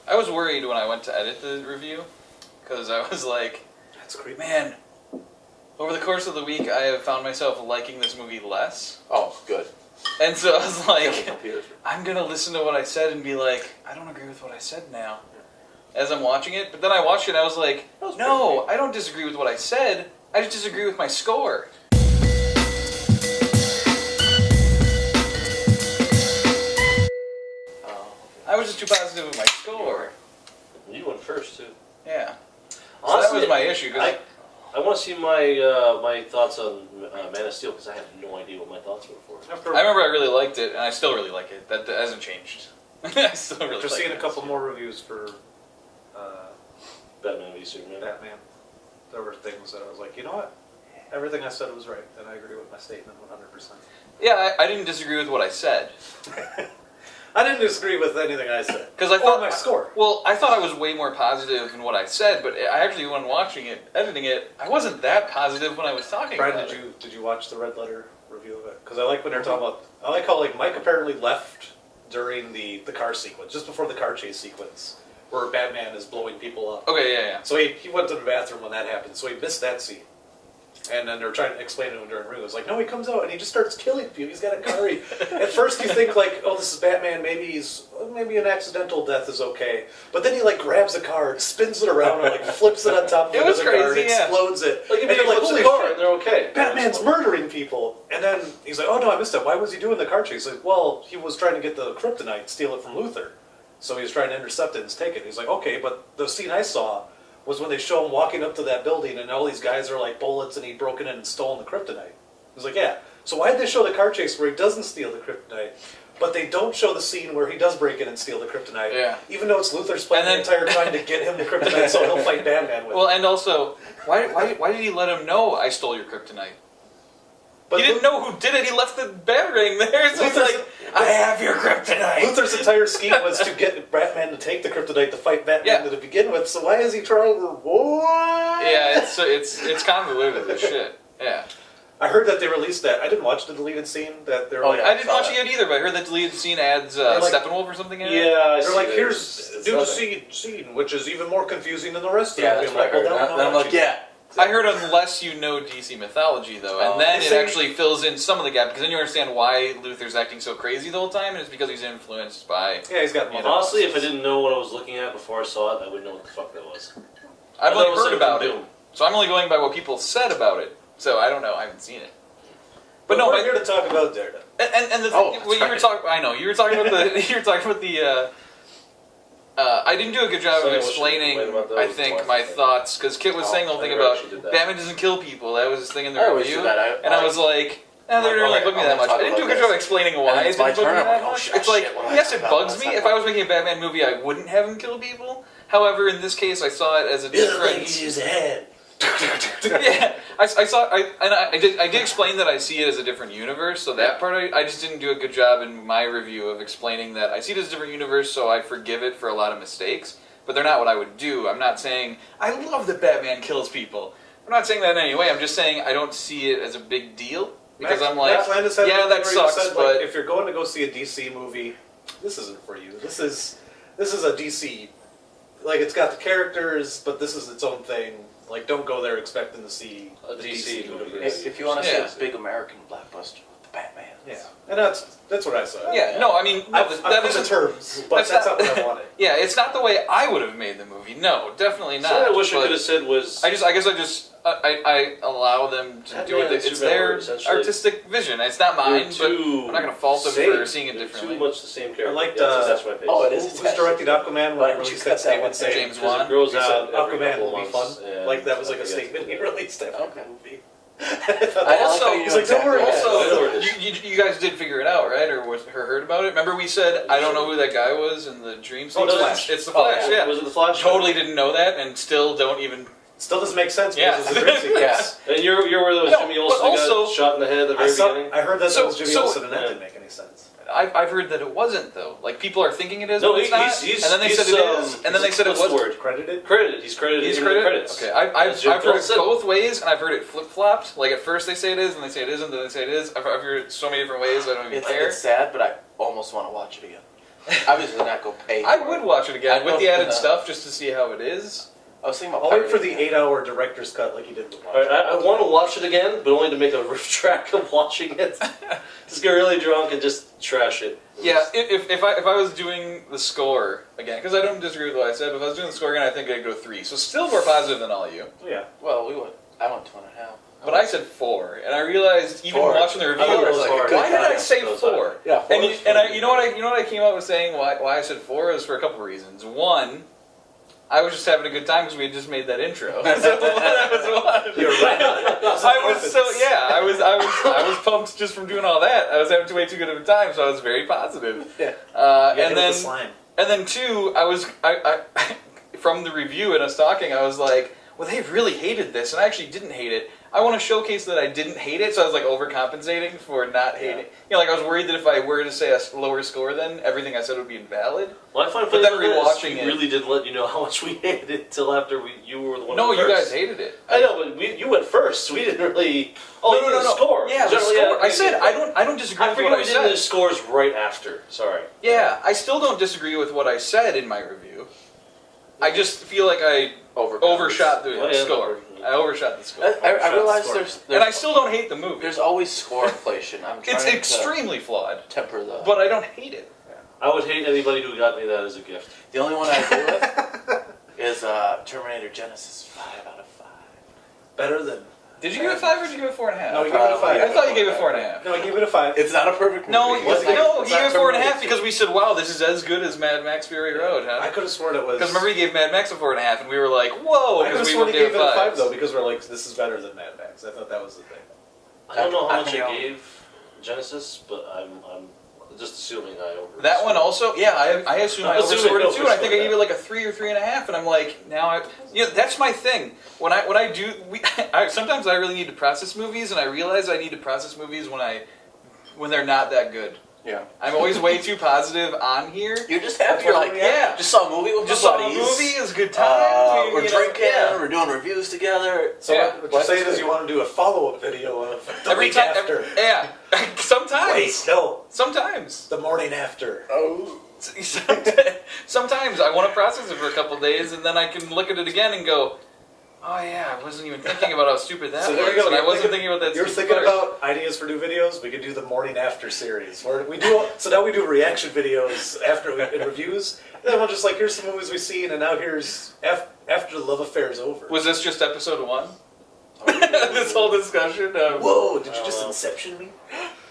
I was worried when I went to edit the review, because I was like, That's creepy. man, over the course of the week, I have found myself liking this movie less. Oh, good. And so I was like, Computers. I'm going to listen to what I said and be like, I don't agree with what I said now, as I'm watching it. But then I watched it and I was like, no, I don't disagree with what I said. I just disagree with my score. I was just too positive with my score. You went first, too. Yeah. Honestly, so that was my issue. Cause I want to see my my thoughts on Man of Steel, because I have no idea what my thoughts were for. I remember I really liked it, and I still really like it. That hasn't changed. I still really After like seeing it. a couple more reviews for Batman v Superman. Batman, there were things that I was like, you know what? Everything I said was right, and I agree with my statement 100%. Yeah, I didn't disagree with what I said. I didn't disagree with anything I said. Because I thought my score. Well, I thought I was way more positive in what I said, but I actually, when watching it, editing it, I wasn't that positive when I was talking Brian, about it. did you watch the Red Letter review of it? Because I like when they're talking about. I like how Mike apparently left during the car sequence, just before the car chase sequence, where Batman is blowing people up. Okay, yeah. So he went to the bathroom when that happened, so he missed that scene. And then they're trying to explain to him during review. It's like, no, he comes out and he just starts killing people. He's got a car. At first you think like, oh, this is Batman. Maybe an accidental death is okay. But then he like grabs a car and spins it around and like flips it on top of It was another car and crazy, yeah. explodes it. Like, and if you're he like, flips holy the car, shit, they're okay. Batman's murdering people. And then he's like, oh no, I missed that. Why was he doing the car chase? Like, well, he was trying to get the kryptonite, steal it from Luthor. So he was trying to intercept it and take it. He's like, okay, but the scene I saw was when they show him walking up to that building and all these guys are like bullets and he'd broken in and stolen the kryptonite. He's like, yeah. So why did they show the car chase where he doesn't steal the kryptonite, but they don't show the scene where he does break in and steal the kryptonite? Yeah. Even though it's Luthor's plan the entire time to get him the kryptonite so he'll fight Batman with it. Well, and also, why did he let him know I stole your kryptonite? But he didn't know who did it. He left the batarang there. So he's like, I have your kryptonite. Luthor's entire scheme was to get Batman to take the kryptonite to fight Batman to begin with. So why is he trying to? What? Yeah, it's convoluted as shit. Yeah. I heard that they released that. I didn't watch the deleted scene. That they're I didn't watch it yet either, but I heard that deleted scene adds Steppenwolf or something in it. Yeah, they're like, here's do the scene, which is even more confusing than the rest of Yeah, the that's movie. what I heard. And I'm like, yeah. I heard unless you know DC mythology, though, and then it actually fills in some of the gap, because then you understand why Luthor's acting so crazy the whole time, and it's because he's influenced by... Yeah, he's got... Honestly, if I didn't know what I was looking at before I saw it, I wouldn't know what the fuck that was. I've only heard about it, so I'm only going by what people said about it, so I don't know, I haven't seen it. But no, we're here to talk about Daredevil. And the thing, you were talking... I know, you were talking about the... I didn't do a good job of explaining, I think, my thoughts, because Kit was saying the whole thing about Batman doesn't kill people. That was his thing in the review. And I was like, they didn't really bug me that much. I didn't do a good job of explaining why it didn't bug me that much. It's like, yes, it bugs me. If I was making a Batman movie, I wouldn't have him kill people. However, in this case, I saw it as a different... Use a head. Yeah, I did explain that I see it as a different universe, so that part I just didn't do a good job in my review of explaining that I see it as a different universe, so I forgive it for a lot of mistakes, but they're not what I would do. I'm not saying, I love that Batman kills people. I'm not saying that in any way, I'm just saying I don't see it as a big deal, because I'm like, yeah, that sucks, said, but... if you're going to go see a DC movie, this isn't for you. This is a DC, like, it's got the characters, but this is its own thing. Like, don't go there expecting to see a DC movie. If you want to see a big American blockbuster with the Batman. Yeah, and that's what I said. Yeah, no, I mean, no, that was the terms, but that's not what I wanted. Yeah, it's not the way I would have made the movie. No, definitely not. So what I wish I could have said was... I guess I allow them to do it. It's their artistic vision. It's not mine, but I'm not going to fault them for seeing it differently. Too much the same character. I liked, that's my face. Oh, it is. Who's directed Aquaman when he released that statement saying James Wan. It grows out Aquaman will be fun. Like, that was like a statement he released after the movie. Also, exactly you guys did figure it out, right? Or heard about it? Remember we said, I don't know who that guy was in the dream sequence? Flash. It's the Flash, yeah. Was it the Flash? Totally didn't know that, and still don't even... Still doesn't make sense because it's a dream sequence. And you're where those Jimmy Olsen got shot in the head at the very beginning? I heard that was Jimmy Olsen, and that didn't make any sense. I've heard that it wasn't, though. Like, people are thinking it is, no, but it's not. And then they said it is, and then they said it wasn't. Word? Credited? Credited. He's credited in the credits. Okay, I've heard it both ways, and I've heard it flip-flopped. Like, at first they say it is, and they say it isn't, then they say it is. I've heard it so many different ways, I don't even care. It's sad, but I almost want to watch it again. Obviously not go pay. I would watch it again I with know- the added stuff just to see how it is. I was thinking about. I'll wait for pirating the it. 8-hour director's cut like you did with Alright, I want to watch it again, but only to make a riff track of watching it. Just get really drunk and just trash it. Yeah, if I was doing the score again, because I don't disagree with what I said, but if I was doing the score again, I think I'd go 3. So still more positive than all of you. Yeah. Well, I went 2.5. But I said 4, and I realized even 4. watching the review, I thought it was like, hard. why did I It say was 4? hard. Yeah, And you know what I came up with saying why I said 4 is for a couple reasons. One, I was just having a good time because we had just made that intro. So that was one. You're right. I was pumped just from doing all that. I was having way too good of a time, so I was very positive. Yeah. And then slime. and then 2, I from the review and us talking, I was like, well, they really hated this, and I actually didn't hate it. I want to showcase that I didn't hate it, so I was like overcompensating for not hating. You know, like I was worried that if I were to say a lower score, then everything I said would be invalid. Well, I find But then funny rewatching we it- really didn't let you know how much we hated it till after you were the one. No, who went you first. guys hated it. I know, but you went first. We didn't really. Oh, no. the score. Yeah, the Generally, score. yeah, I said I don't disagree I with forget what I we did the said. scores right after. Sorry. Yeah, I still don't disagree with what I said in my review. I just feel like I overshot the Oh, yeah. score. I overshot the score. I realize Score. there's And I still don't hate the movie. there's always score inflation. I'm trying It's to extremely flawed, temper the. but I don't hate it. I would hate anybody who got me that as a gift. The only one I agree with is Terminator Genesis 5 out of 5. Better than. Did you give it 5 or did you give it 4.5? No, you gave it a 5. I thought you gave it 4.5. No, I gave it a 5. It's not a perfect No, movie. you It's not gave it 4.5 Terminator because we said, "Wow, this is as good as Mad Max Fury Road." I Huh? could have sworn it was. Because remember, you gave Mad Max a 4.5, and we were like, "Whoa!" I could have Because we sworn would he give gave it a 5 5s. though, because we're like, this is better than Mad Max. I thought that was the thing. I don't know how I much think I I'll- gave Genesis, but I'm just assuming I over. That one also, yeah, I assume I I'm assuming overscored it you too, and I think I overscored gave it like a 3 or 3.5, and I'm like, that's my thing. When I do, sometimes I really need to process movies, and I realize I need to process movies when they're not that good. Yeah. I'm always way too positive on here. You're just happy. You're like, like, yeah. Just saw a movie with Just my saw a buddies. movie, it was a good time. We're you know, drinking. yeah. We're doing reviews together. So Yeah. what you're saying is you want to do a follow-up video of the Every week time, after. yeah. Sometimes. Wait, no, Sometimes. the morning after. Oh. Sometimes I want to process it for a couple days, and then I can look at it again and go, "Oh yeah, I wasn't even thinking about how stupid that So was, there you go. and I You're wasn't thinking- thinking about that." You're stupid thinking part." about ideas for new videos. We could do the morning after series, where we do. So now we do reaction videos after and reviews. And then we're just like, here's some movies we've seen, and now here's after the love affair is over. Was this just episode 1? This whole discussion of Whoa! Did you just Inception me?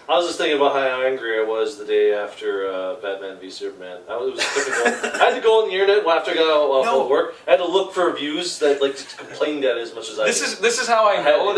I was just thinking about how angry I was the day after Batman v Superman. I had to go on the internet after I got off of work. I had to look for reviews that complained at it as much as I did. this is how I know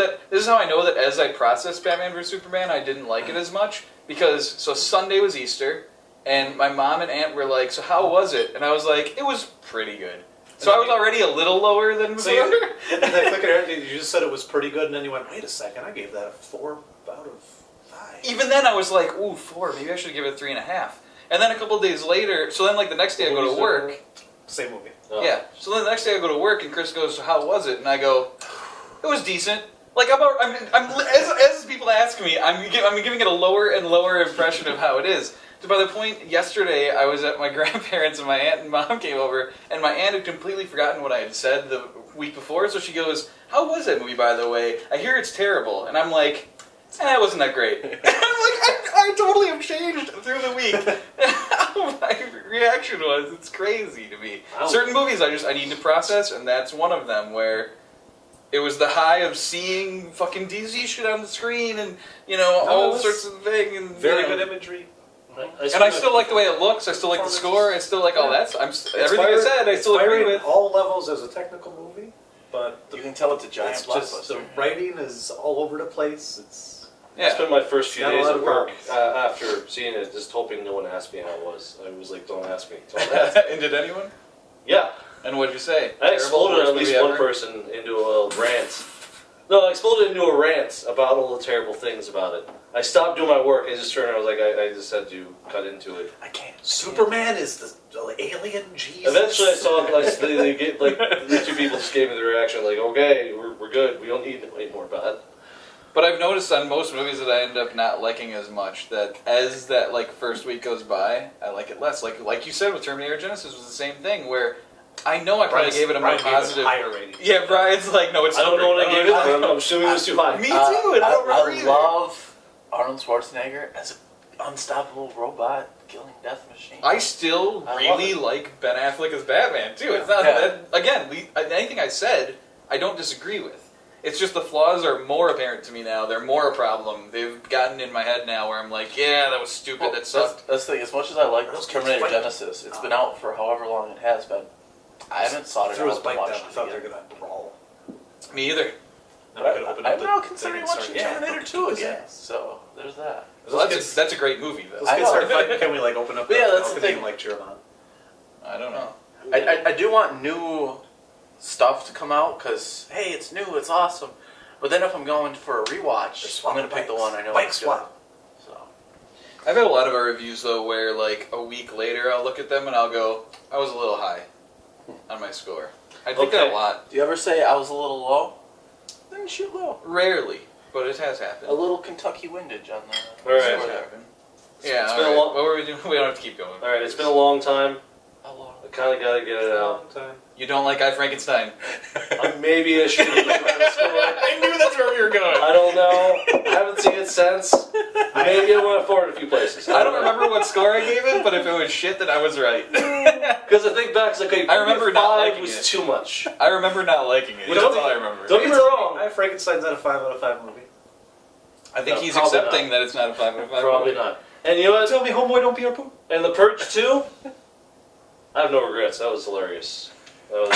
that as I processed Batman vs Superman, I didn't like it as much because Sunday was Easter, and my mom and aunt were like, "So how was it?" And I was like, "It was pretty good." So I was already a little lower than before. So you, and then click it, you just said it was pretty good, and then you went, wait a second, I gave that a 4 out of 5. Even then, I was like, "Ooh, 4. Maybe I should give it 3.5." And then a couple of days later, so then the next day I go to work. Same movie. Oh. Yeah. So then the next day I go to work, and Chris goes, "So how was it?" And I go, "It was decent." Like as people ask me, I'm giving it a lower and lower impression of how it is. So by the point yesterday, I was at my grandparents, and my aunt and mom came over, and my aunt had completely forgotten what I had said the week before. So she goes, "How was that movie, by the way? I hear it's terrible." And I'm like, "It wasn't that great." And I'm like, I totally have changed through the week. How my reaction was, it's crazy to me. Wow. Certain movies I need to process, and that's one of them where it was the high of seeing fucking DC shit on the screen and, all sorts of things. And, Very good imagery. And I still like the way it looks. I still like the score. I still like all that. Everything I said, I still agree with. All levels as a technical movie, but You can tell it's a giant it's just the blockbuster. writing is all over the place. It's I spent my first few Got a days lot at of work work. after seeing it, just hoping no one asked me how it was. I was like, "Don't ask me." Don't ask. And did anyone? Yeah, And what'd you say? I exploded Terrible, at least worst one movie ever? person into a rant. No, I exploded into a rant about all the terrible things about it. I stopped doing my work. I just turned. I was like, I just had to cut into it. I can't. Superman is the alien Jesus. Eventually, I saw they get the two people just gave me the reaction like, "Okay, we're good. We don't need to wait more about it." But I've noticed on most movies that I end up not liking as much, that as that like first week goes by, I like it less. Like you said with Terminator Genesis was the same thing, where I know I probably gave it a more positive. Higher rating. Yeah, Brian's like, no, it's. I don't know what I gave it. I'm assuming it was too high. Me too. And I don't remember I either. love Arnold Schwarzenegger as an unstoppable robot killing death machine. I still I really love it. like Ben Affleck as Batman too. It's not that again. Anything I said, I don't disagree with. It's just the flaws are more apparent to me now. They're more a problem. They've gotten in my head now where I'm like, yeah, that was stupid. Well, That sucked. That's the thing. As much as I like Those Terminator kids fight. Genesis, it's been out for however long it has been. I haven't sought it Threw his out to bike watch down. I it thought they were again. gonna brawl. Me either. Now we could open up I'm the now thing considering and start watching getting- Terminator 2 again. So there's that. Well, that's a great movie though. Those I kids know. start fighting. Can we like open up? But yeah, that's the balcony thing. and like cheer them on? I don't know. I do want new stuff to come out because hey, it's new, it's awesome. But then if I'm going for a rewatch, I'm gonna pick the one I know. Bike is good. swap. So I've had a lot of our reviews though, where like a week later I'll look at them and I'll go, I was a little high on my score. I think that a lot. do you ever say I was a little low? Then shoot low. Rarely, but it has A happened. little Kentucky windage on the. All right. It has score there. happened. Yeah. It's all been a right. long- What were we doing? We don't have to keep going. All right, it's been a long time. How long? I kind of got to get it out. You don't like I Frankenstein? Maybe I should have given it a score. I knew that's where we were going. I don't know. I haven't seen it since. Maybe I went forward a few places. I don't remember what score I gave it, but if it was shit, then I was right. Because I think back, it's like, okay, I remember maybe not 5 liking was it. too much. I remember not liking it. Well, That's don't- all I remember. Don't get me wrong. I Frankenstein's at a 5 out of 5 movie. I think No, he's probably accepting not. that it's not a 5 out of 5. Probably not. And you know what? Tell me, homeboy, don't be our poop. And The Purge 2? I have no regrets. That was hilarious. I'm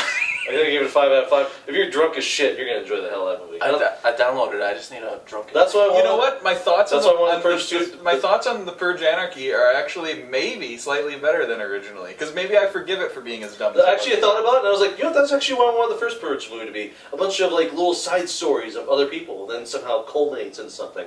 gonna give it a 5 out of 5. If you're drunk as shit, you're gonna enjoy the hell out of that movie. I downloaded it. I just need a drunken. That's why I want. You know what? My thoughts That's on, why I wanted on Purge the, 2. my thoughts on the Purge Anarchy are actually maybe slightly better than originally, because maybe I forgive it for being as dumb. As Actually, I thought about it, and I was like, you know, that's actually what I wanted the first Purge movie to be. A bunch of like little side stories of other people, then somehow culminates in something,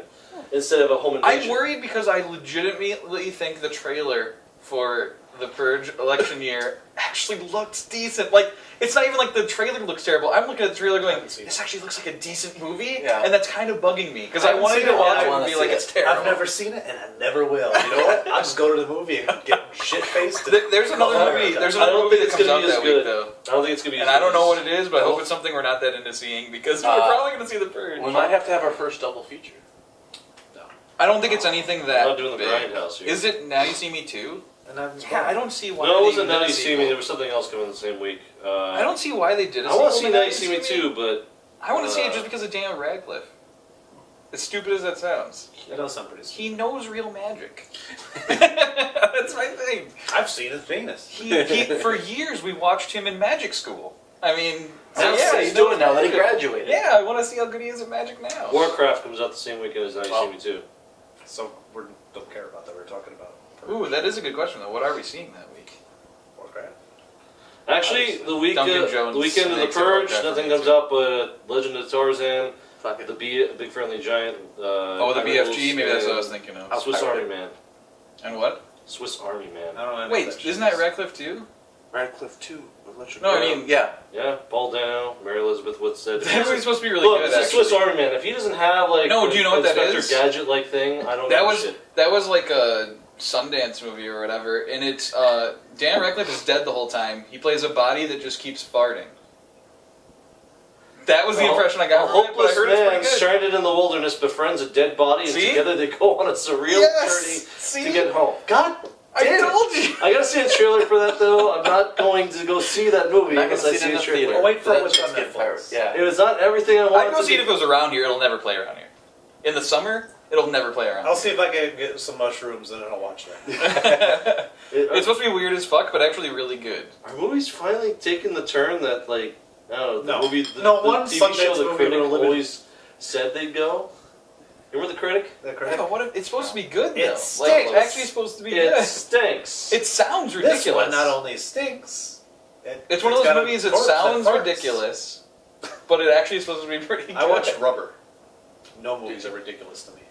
instead of a home invasion. I'm worried because I legitimately think the trailer for the Purge election year actually looks decent. Like, it's not even like the trailer looks terrible. I'm looking at the trailer going, this actually looks like a decent movie, Yeah. and that's kind of bugging me, because I I haven't wanted seen to it. watch I it wanna and be see like, it. it's terrible. I've never seen it, and I never will. You know what? I'll just go to the movie and get shit-faced. There's another movie. There's I another don't movie think that it's comes gonna out be as that good. week, though. I don't think it's gonna be. And I don't know what it is, but I hope it's something we're not that into seeing, because we're probably going to see the Purge. We might have to have our first double feature. I don't think it's anything I'm that not doing the big. Grindhouse here. Is it Now You See Me Too? And I'm Yeah, I don't see why. No, it they wasn't even Now did You a See sequel. Me. There was something else coming the same week. I don't see why they did a I sequel. want to see to Now You See Me too, but I want to see it just because of Daniel Radcliffe. As stupid as that sounds, It does sound pretty stupid. he knows real magic. That's my thing. I've seen his penis. He for years we watched him in magic school. I mean, That's yeah, what he he's knows doing now that he magic. graduated. Yeah, I want to see how good he is at magic now. Warcraft comes out the same weekend as Now You See Me too. So we don't care about that. We're talking about Ooh, that is a good question though. What are we seeing that week? Warcraft. Actually, the Duncan Jones the weekend of the makes it Purge, Warcraft nothing for me, comes too. up but Legend of Tarzan, Fuck it. the Big Friendly Giant. Oh, the Animals, BFG. Maybe that's what I was and thinking of. Swiss Pirate. Army Man. And what? Swiss Army Man. I don't know. Wait, isn't that Radcliffe too? Radcliffe 2. With Richard No, I Gere. mean- yeah. Yeah, Paul Dano, Mary Elizabeth Winstead. That was supposed to be really Look, good. it's a Swiss actually. Army Man. If he doesn't have like No, do you know what that Inspector is? Gadget like thing, I don't That know was shit. that was like a Sundance movie or whatever, and it's Dan Radcliffe is dead the whole time. He plays a body that just keeps farting. That was the impression I got. A from it, but I hopeless heard it's man pretty good. stranded in the wilderness befriends a dead body, and See? together they go on a surreal Yes! journey See? to get home. God I damn it. told you. I gotta see a trailer for that though. I'm not going to go see that movie I'm not unless gonna I see it see in a the trailer. theater. Oh, wait for That what's on shit's getting Netflix. pirated. Yeah. It was not everything I wanted I'd go to see it be. if it was around here. It'll never play around here. In the summer, it'll never play around. I'll see if I can get some mushrooms and then I'll watch that. It's supposed to be weird as fuck, but actually really good. Are movies finally taking the turn that like I don't know, the No. movie No, the one TV Sundance show the movie critic with a limited- always said they'd go? Remember the critic? That Yeah, correct? but what if it's supposed to be good though? It Like stinks. it's actually supposed to be It good. stinks. It sounds This ridiculous. one not only stinks. It's one of it's those got a movies that corpse sounds farts. ridiculous, but it actually is supposed to be pretty good. I watch Rubber. No movies are ridiculous to me.